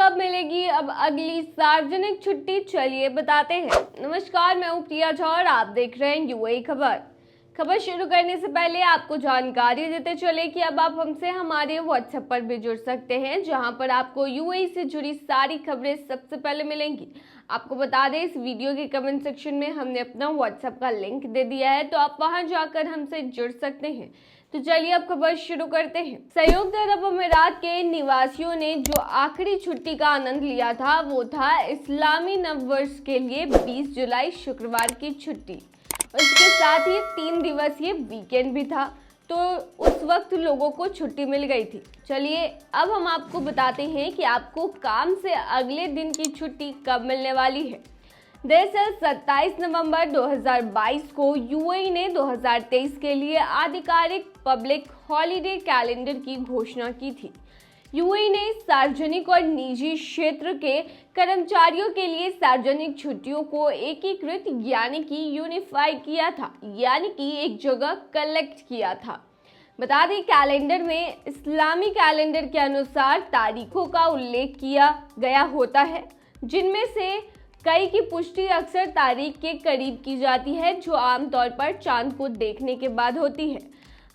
कब मिलेगी अब अगली सार्वजनिक छुट्टी, चलिए बताते हैं। नमस्कार, मैं हूं प्रिया झा और आप देख रहे हैं यूएई खबर। खबर शुरू करने से पहले आपको जानकारी देते चले कि अब आप हमसे हमारे व्हाट्सएप पर भी जुड़ सकते हैं, जहां पर आपको यूएई से जुड़ी सारी खबरें सबसे पहले मिलेंगी। आपको बता दें, इस वीडियो के कमेंट सेक्शन में हमने अपना व्हाट्सएप का लिंक दे दिया है, तो आप वहां जाकर हमसे जुड़ सकते हैं। तो चलिए अब खबर शुरू करते हैं। संयुक्त अरब अमीरात के निवासियों ने जो आखिरी छुट्टी का आनंद लिया था वो था इस्लामी नववर्ष के लिए 20 जुलाई शुक्रवार की छुट्टी। इसके साथ ही 3 दिवसीय वीकेंड भी था, तो उस वक्त लोगों को छुट्टी मिल गई थी। चलिए अब हम आपको बताते हैं कि आपको काम से अगले दिन की छुट्टी कब मिलने वाली है। दरअसल 27 नवंबर 2022 को यूएई ने 2023 के लिए आधिकारिक पब्लिक हॉलिडे कैलेंडर की घोषणा की थी। यूएई ने सार्वजनिक और निजी क्षेत्र के कर्मचारियों के लिए सार्वजनिक छुट्टियों को एकीकृत यानी कि यूनिफाइड किया था, यानी कि एक जगह कलेक्ट किया था। बता दें, कैलेंडर में इस्लामी कैलेंडर के अनुसार तारीखों का उल्लेख किया गया होता है, जिनमें से कई की पुष्टि अक्सर तारीख के करीब की जाती है, जो आमतौर पर चांद को देखने के बाद होती है।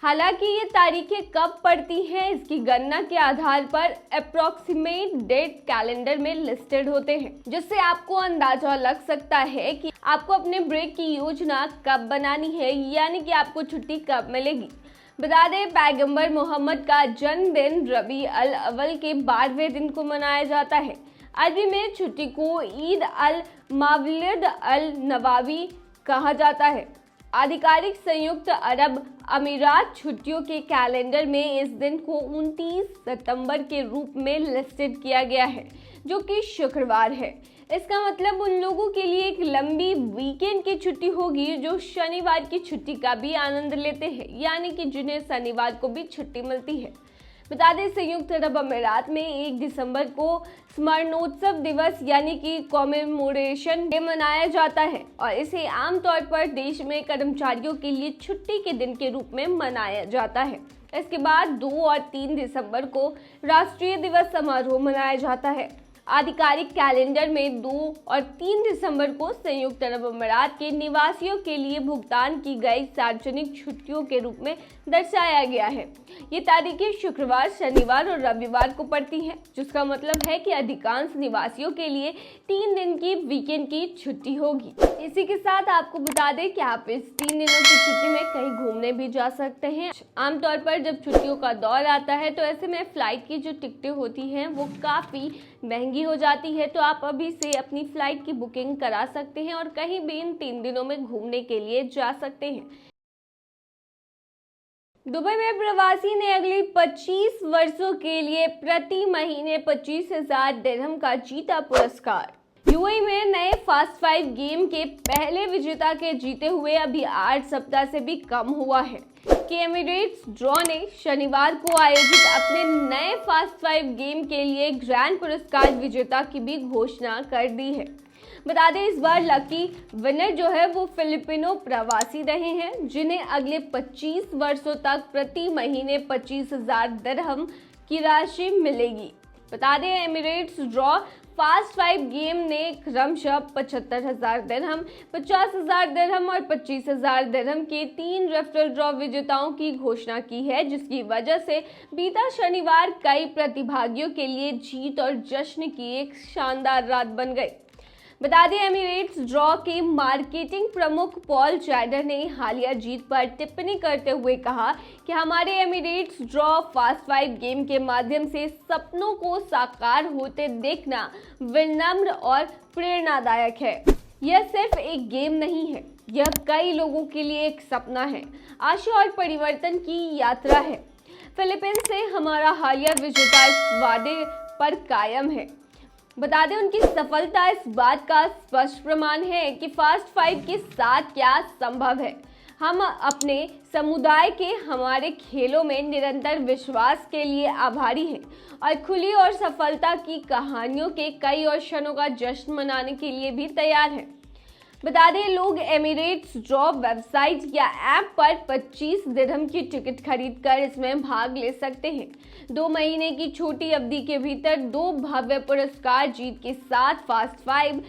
हालांकि ये तारीखें कब पड़ती हैं, इसकी गणना के आधार पर अप्रॉक्सीमेट डेट कैलेंडर में लिस्टेड होते हैं, जिससे आपको अंदाजा लग सकता है कि आपको अपने ब्रेक की योजना कब बनानी है, यानी कि आपको छुट्टी कब मिलेगी। बता दें, पैगंबर मोहम्मद का जन्मदिन रबी अल अव्वल के 12वें दिन को मनाया जाता है। अरबी में छुट्टी को ईद अल मौलिद अल नबवी कहा जाता है। आधिकारिक संयुक्त अरब अमीरात छुट्टियों के कैलेंडर में इस दिन को 29 सितंबर के रूप में लिस्टेड किया गया है, जो कि शुक्रवार है। इसका मतलब उन लोगों के लिए एक लंबी वीकेंड की छुट्टी होगी जो शनिवार की छुट्टी का भी आनंद लेते हैं, यानी कि जिन्हें शनिवार को भी छुट्टी मिलती है। बता दें, संयुक्त अरब अमीरात में 1 दिसंबर को स्मरणोत्सव दिवस यानी कि कॉमेमोरेशन डे मनाया जाता है और इसे आमतौर पर देश में कर्मचारियों के लिए छुट्टी के दिन के रूप में मनाया जाता है। इसके बाद 2 और 3 दिसंबर को राष्ट्रीय दिवस समारोह मनाया जाता है। आधिकारिक कैलेंडर में 2 और 3 दिसंबर को संयुक्त अरब अमीरात के निवासियों के लिए भुगतान की गई सार्वजनिक छुट्टियों के रूप में दर्शाया गया है। ये तारीखें शुक्रवार, शनिवार और रविवार को पड़ती हैं, जिसका मतलब है कि अधिकांश निवासियों के लिए 3 दिन की वीकेंड की छुट्टी होगी। इसी के साथ आपको बता दें कि आप इस 3 दिनों की छुट्टी में कहीं घूमने भी जा सकते हैं। आमतौर पर जब छुट्टियों का दौर आता है तो ऐसे में फ्लाइट की जो टिकटें होती हैं वो काफ़ी महंगी हो जाती है, तो आप अभी से अपनी फ्लाइट की बुकिंग करा सकते हैं और कहीं भी इन 3 दिनों में घूमने के लिए जा सकते हैं। दुबई में प्रवासी ने अगले 25 वर्षों के लिए प्रति महीने 25,000 दिरहम का जीता पुरस्कार। यूएई में नए फास्ट 5 गेम के पहले विजेता के जीते हुए अभी 8 सप्ताह से भी कम हुआ है कि एमिरेट्स ड्रॉ ने शनिवार को आयोजित अपने नए फास्ट 5 गेम के लिए ग्रैंड पुरस्कार विजेता की भी घोषणा कर दी है। बता दें, इस बार लकी विनर जो है वो फिलिपिनो प्रवासी रहे हैं, जिन्हें अगले 25 वर्षों तक प्रति महीने 25,000 दिरहम की राशि मिलेगी। बता दें, एमिरेट्स ड्रॉ फास्ट 5 गेम ने क्रमशः 75,000 दिरहम, 50,000 दिरहम और 25,000 दिरहम के 3 रेफरल ड्रॉ विजेताओं की घोषणा की है, जिसकी वजह से बीता शनिवार कई प्रतिभागियों के लिए जीत और जश्न की एक शानदार रात बन गई। बता दें, एमिरेट्स ड्रॉ के मार्केटिंग प्रमुख पॉल चैडर ने हालिया जीत पर टिप्पणी करते हुए कहा कि हमारे एमिरेट्स ड्रॉ फास्ट 5 गेम के माध्यम से सपनों को साकार होते देखना विनम्र और प्रेरणादायक है। यह सिर्फ एक गेम नहीं है, यह कई लोगों के लिए एक सपना है, आशा और परिवर्तन की यात्रा है। फिलीपींस से हमारा हालिया विजेता इस वादे पर कायम है। बता दें, उनकी सफलता इस बात का स्पष्ट प्रमाण है कि फास्ट 5 के साथ क्या संभव है। हम अपने समुदाय के हमारे खेलों में निरंतर विश्वास के लिए आभारी हैं और खुली और सफलता की कहानियों के कई और क्षणों का जश्न मनाने के लिए भी तैयार हैं। बता दें, लोग एमिरेट्स ड्रॉ वेबसाइट या ऐप पर 25 दिरहम की टिकट खरीदकर इसमें भाग ले सकते हैं। 2 महीने की छोटी अवधि के भीतर 2 भव्य पुरस्कार जीत के साथ फास्ट 5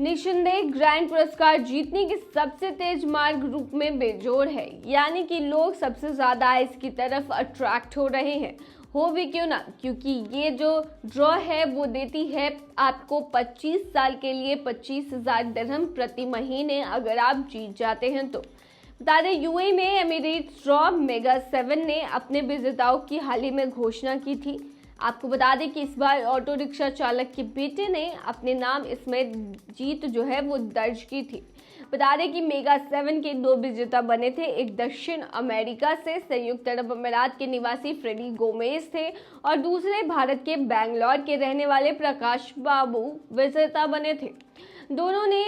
निस्संदेह ग्रैंड पुरस्कार जीतने के सबसे तेज मार्ग रूप में बेजोड़ है। यानी कि लोग सबसे ज्यादा इसकी तरफ अट्रैक्ट हो रहे हैं। हो भी क्यों ना, क्योंकि ये जो ड्रॉ है वो देती है आपको 25 साल के लिए 25,000 दिरहम प्रति महीने अगर आप जीत जाते हैं तो। बता दें, यूएई में एमिरेट्स ड्रॉ मेगा 7 ने अपने विजेताओं की हाल ही में घोषणा की थी। आपको बता दें कि इस बार ऑटो रिक्शा चालक के बेटे ने अपने नाम इसमें जीत जो है वो दर्ज की थी। बता दें कि मेगा 7 के 2 विजेता बने थे। एक दक्षिण अमेरिका से संयुक्त अरब अमीरात के निवासी फ्रेडी गोमेज थे और दूसरे भारत के बेंगलोर के रहने वाले प्रकाश बाबू विजेता बने थे। दोनों ने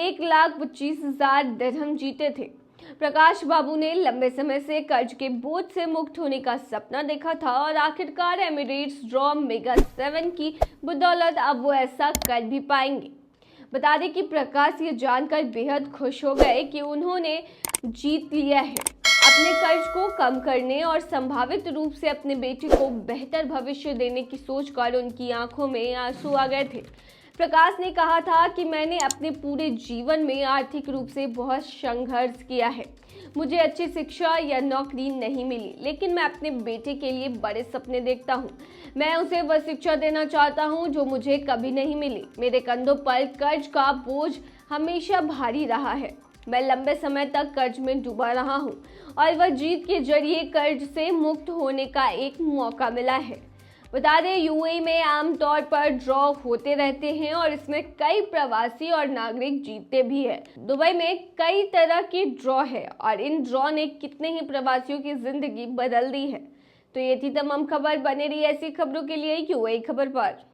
1,25,000 दिरहम जीते थे। प्रकाश बाबू ने लंबे समय से कर्ज के बोझ से मुक्त होने का सपना देखा था और आखिरकार एमिरेट्स ड्रॉ मेगा 7 की बदौलत अब वो ऐसा कर भी पाएंगे। बता दें कि प्रकाश ये जानकर बेहद खुश हो गए कि उन्होंने जीत लिया है। अपने कर्ज को कम करने और संभावित रूप से अपने बेटे को बेहतर भविष्य देने की सोचकर उनकी आंखों में आंसू आ गए थे। प्रकाश ने कहा था कि मैंने अपने पूरे जीवन में आर्थिक रूप से बहुत संघर्ष किया है। मुझे अच्छी शिक्षा या नौकरी नहीं मिली, लेकिन मैं अपने बेटे के लिए बड़े सपने देखता हूँ। मैं उसे वह शिक्षा देना चाहता हूँ जो मुझे कभी नहीं मिली। मेरे कंधों पर कर्ज का बोझ हमेशा भारी रहा है। मैं लंबे समय तक कर्ज में डूबा रहा हूँ और वह जीत के जरिए कर्ज से मुक्त होने का एक मौका मिला है। बता दें, यूएई में आमतौर पर ड्रॉ होते रहते हैं और इसमें कई प्रवासी और नागरिक जीतते भी हैं। दुबई में कई तरह की ड्रॉ है और इन ड्रॉ ने कितने ही प्रवासियों की जिंदगी बदल दी है। तो ये थी तमाम खबर। बने रही ऐसी खबरों के लिए यूएई खबर पर।